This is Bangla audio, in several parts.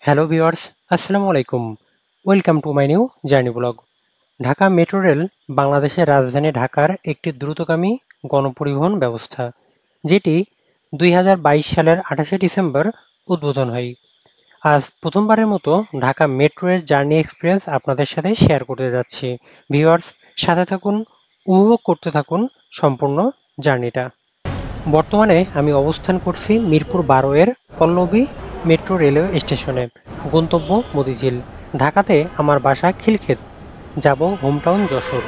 হ্যালো ভিউয়ার্স, আসসালামু আলাইকুম। Welcome to my new journey blog. Dhaka metro rail বাংলাদেশের রাজধানী ঢাকার একটি দ্রুতগামী গণপরিবহন ব্যবস্থা, যেটি 2022 সালের 28শে ডিসেম্বর উদ্বোধন হয়। আজ প্রথমবারের মতো ঢাকা মেট্রো এর জার্নি এক্সপিরিয়েন্স আপনাদের সাথে শেয়ার করতে যাচ্ছি। ভিউয়ার্স, সাথে থাকুন, উপভোগ করতে থাকুন সম্পূর্ণ জার্নিটা। বর্তমানে আমি অবস্থান করছি মিরপুর 12 এর পল্লবী মেট্রো রেলওয়ে স্টেশনে। গন্তব্য মতিঝিল। ঢাকাতে আমার বাসা খিলক্ষেত, যাব হোমটাউন যশোর।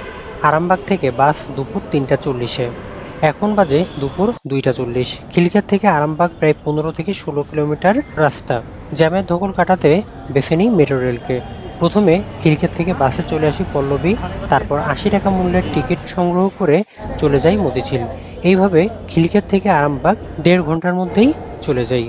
আরামবাগ থেকে বাস দুপুর 3টা 40-এ। এখন বাজে দুপুর 2টা 40। খিলক্ষেত থেকে আরামবাগ প্রায় 15 থেকে 16 কিলোমিটার রাস্তা। জ্যামের ধকল কাটাতে বেছে নিই মেট্রো রেলকে। প্রথমে খিলক্ষেত থেকে বাসে চলে আসি পল্লবী, তারপর 80 টাকা মূল্যের টিকিট সংগ্রহ করে চলে যাই মতিঝিল। এইভাবে খিলক্ষেত থেকে আরামবাগ 1.5 ঘন্টার মধ্যেই চলে যাই।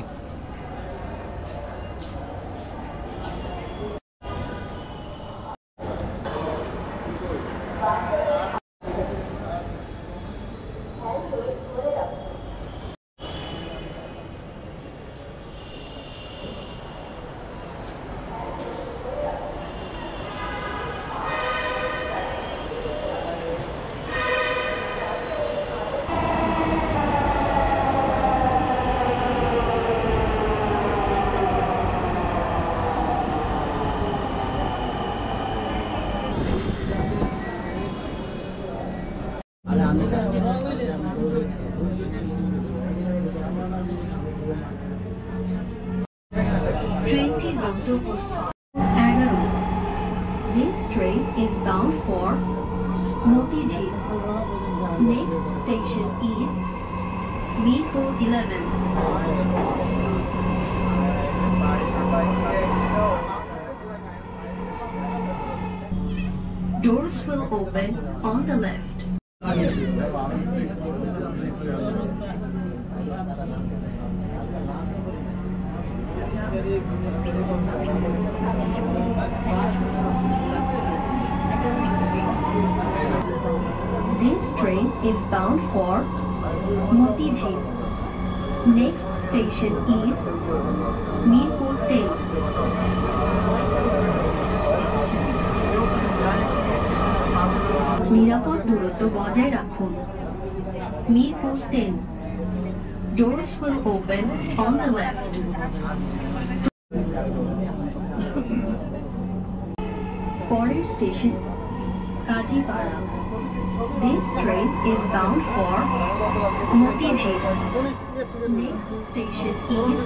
ট্রেনটির গন্তব্যস্থল 11। This train is bound for Motijhil. Next station is Mirpur 11. Doors will open on the left. This train is bound for Motijhil. Next station is Mirpur 10. নিরাপদ দূরত্ব বজায় রাখুন। Mirpur 10. Doors will open on the left. পরের station Kazipara. This train is bound for Motijhil. Next station is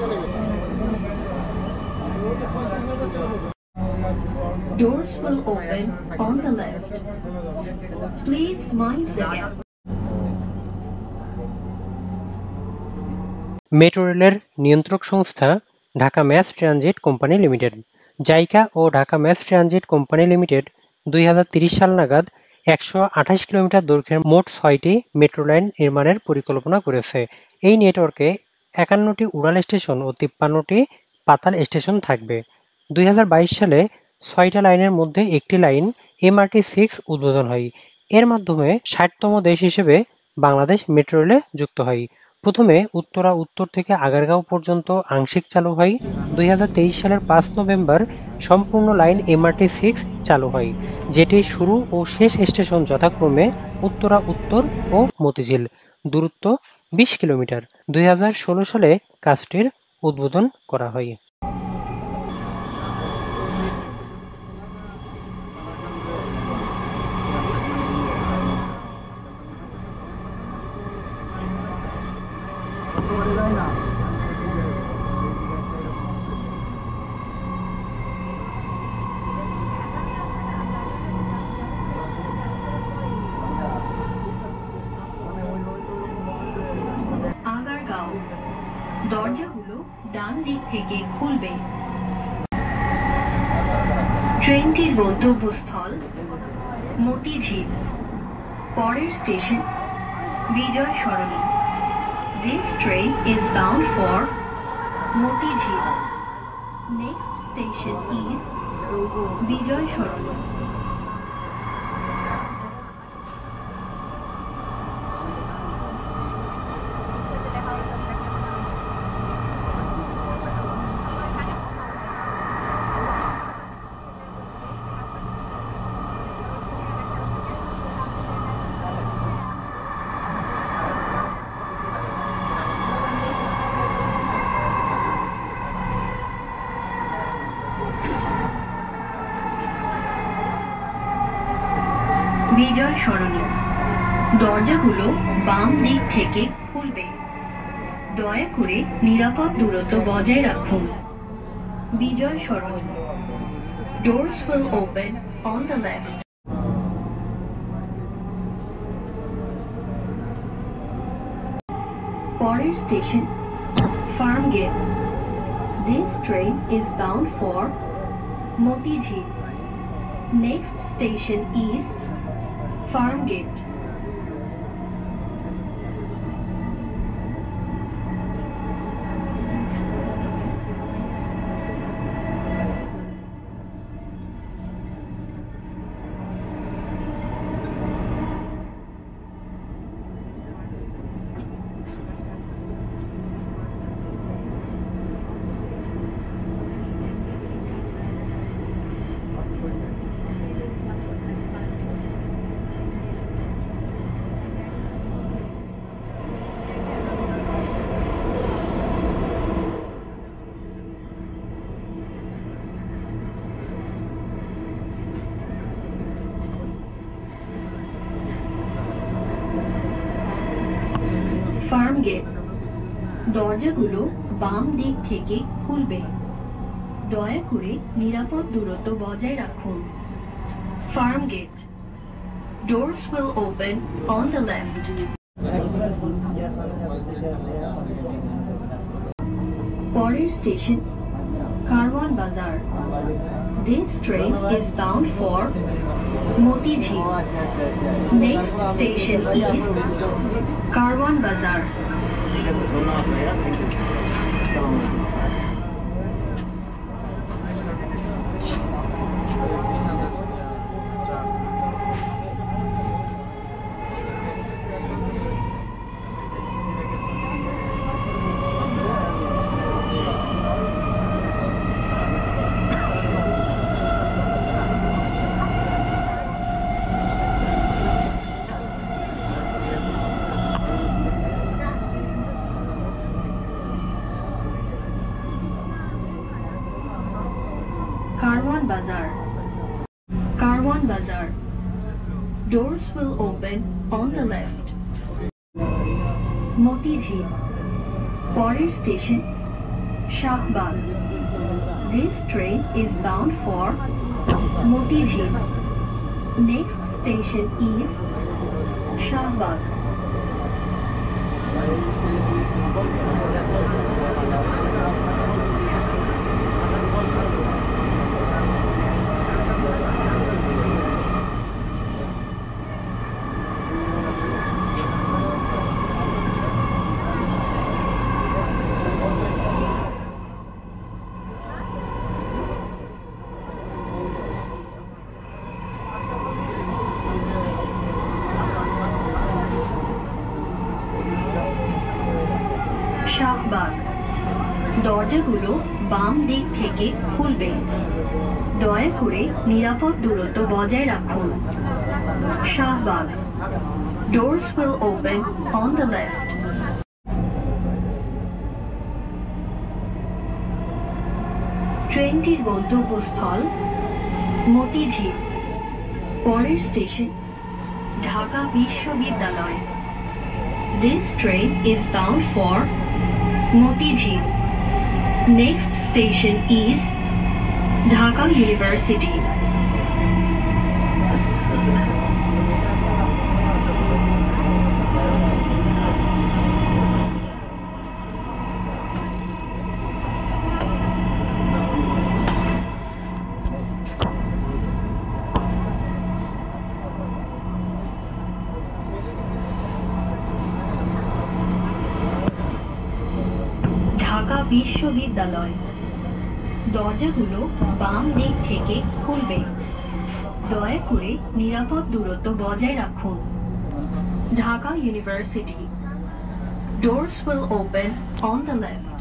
Doors will open on the left. Please mind the gap. Metro রেলের নিয়ন্ত্রক সংস্থা Dhaka mass transit company limited. JICA ও Dhaka mass transit company limited 2030 সাল নাগাদ 128 কিলোমিটার দৈর্ঘ্যের মোট 6টি মেট্রো লাইন নির্মাণের পরিকল্পনা করেছে। এই নেটওয়ার্কে 51টি উড়াল স্টেশন ও 53টি পাতাল স্টেশন থাকবে। 2022 সালে 6টা লাইনের মধ্যে একটি লাইন MRT-6 উদ্বোধন হয়। এর মাধ্যমে 60তম দেশ হিসেবে বাংলাদেশ মেট্রো রেলে যুক্ত হয়। প্রথমে উত্তরা উত্তর থেকে আগারগাঁও পর্যন্ত আংশিক চালু হয়। 2023 সালের 5 নভেম্বর সম্পূর্ণ লাইন MRT-6 চালু হয়, যেটি শুরু ও শেষ স্টেশন যথাক্রমে উত্তরা উত্তর ও মতিঝিল। দূরত্ব 20 কিলোমিটার। 2016 সালে কাজটির উদ্বোধন করা হয়। আগারগাঁও। দরজাগুলো ডান দিক থেকে খুলবে। ট্রেনটির গন্তব্যস্থল মতিঝিল। পরের station Bijoy Sarani. This train is bound for Motijhil. Next station is Bijoy Sarani. Bijoy Sarani. দরজাগুলো বাম দিক থেকে খুলবে। দয়া করে নিরাপদ দূরত্ব বজায় রাখুন। বিজয় সরণি। Doors will open on the left. পরের station Farmgate. This train is bound for Motijheel. Next station is Farmgate. Farmgate. দরজাগুলো বাম দিক থেকে খুলবে। দয়া করে নিরাপদ দূরত্ব বজায় রাখুন। Farmgate. Doors will open on the left. পরের স্টেশন কারওয়ান বাজার। This train is bound for Motijheel. Next station is Karwan Bazar. Karwan Bazar. Karwan Bazar. Doors will open on the left. Motijheel. পরের station Shahbag. This train is bound for Motijheel. Next station is Shahbag. Shahbag. দরজাগুলো বাম দিক থেকে খুলবে। দয়া করে নিরাপদ দূরত্ব বজায় রাখুন। Shahbag. Doors will open on the left. ট্রেনটির গন্তব্যস্থল মতিঝিল। পরের স্টেশন ঢাকা বিশ্ববিদ্যালয়। This train is bound for Motijheel. Next station is Dhaka University. Dhaka বিশ্ববিদ্যালয়। দরজাগুলো বাম দিক থেকে খুলবে। দয়া করে নিরাপদ দূরত্ব বজায় রাখুন। Dhaka university. Doors will open on the left.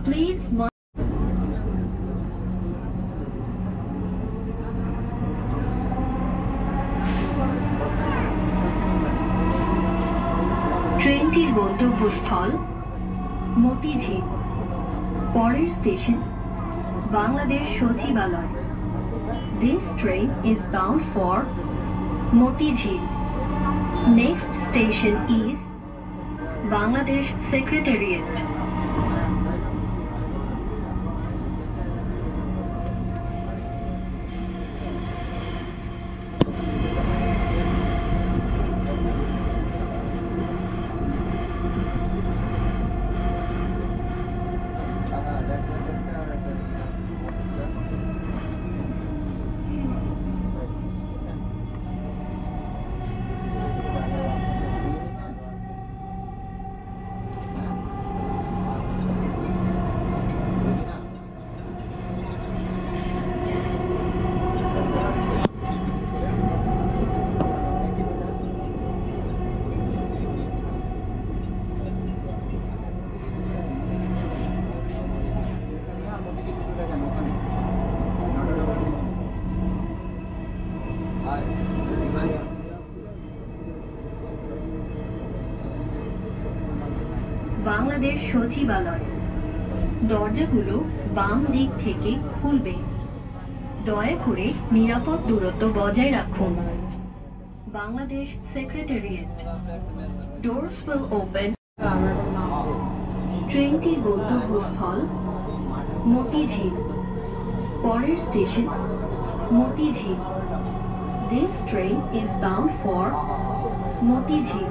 Please mind ট্রেনটির গন্তব্যস্থল মতিঝিল। পরের স্টেশন বাংলাদেশ সচিবালয়। This train is bound for Motijheel. Next station is Bangladesh Secretariat. Bangladesh সচিবালয়। দরজাগুলো বাম দিক থেকে খুলবে। দয়া করে নিরাপদ দূরত্ব বজায় রাখুন। Bangladesh secretariat. Doors will open. ট্রেনটির গন্তব্যস্থল মতিঝিল। পরের station Motijheel. This train is bound for Motijheel.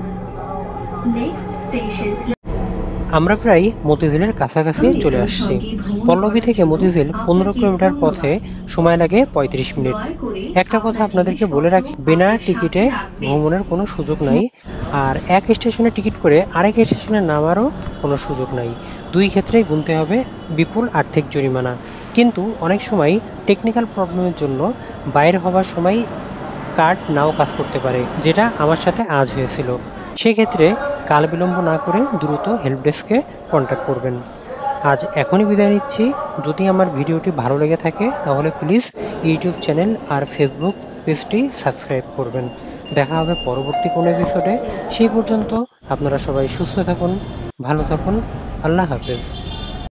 Next station. আমরা প্রায় মতিঝিলের কাছাকাছি চলে আসছি। পল্লবী থেকে মতিঝিল 15 কিলোমিটার পথে সময় লাগে 35 মিনিট। একটা কথা আপনাদেরকে বলে রাখি, বিনা টিকিটে ভ্রমণের কোনো সুযোগ নাই, আর এক স্টেশনে টিকিট করে আরেক স্টেশনে নামারও কোনো সুযোগ নাই। দুই ক্ষেত্রেই গুনতে হবে বিপুল আর্থিক জরিমানা। কিন্তু অনেক সময় টেকনিক্যাল প্রবলেমের জন্য বাইর হওয়ার সময় কার্ড নাও কাজ করতে পারে, যেটা আমার সাথে আজ হয়েছিল। সেক্ষেত্রে কাল বিলম্ব না করে দ্রুত হেল্প ডেস্কে কন্ট্যাক্ট করবেন। আজ এখনই বিদায় নিচ্ছি। যদি আমার ভিডিওটি ভালো লেগে থাকে তাহলে প্লিজ ইউটিউব চ্যানেল আর ফেসবুক পেজটি সাবস্ক্রাইব করবেন। দেখা হবে পরবর্তী কোনো এপিসোডে। সেই পর্যন্ত আপনারা সবাই সুস্থ থাকুন, ভালো থাকুন। আল্লাহ হাফেজ।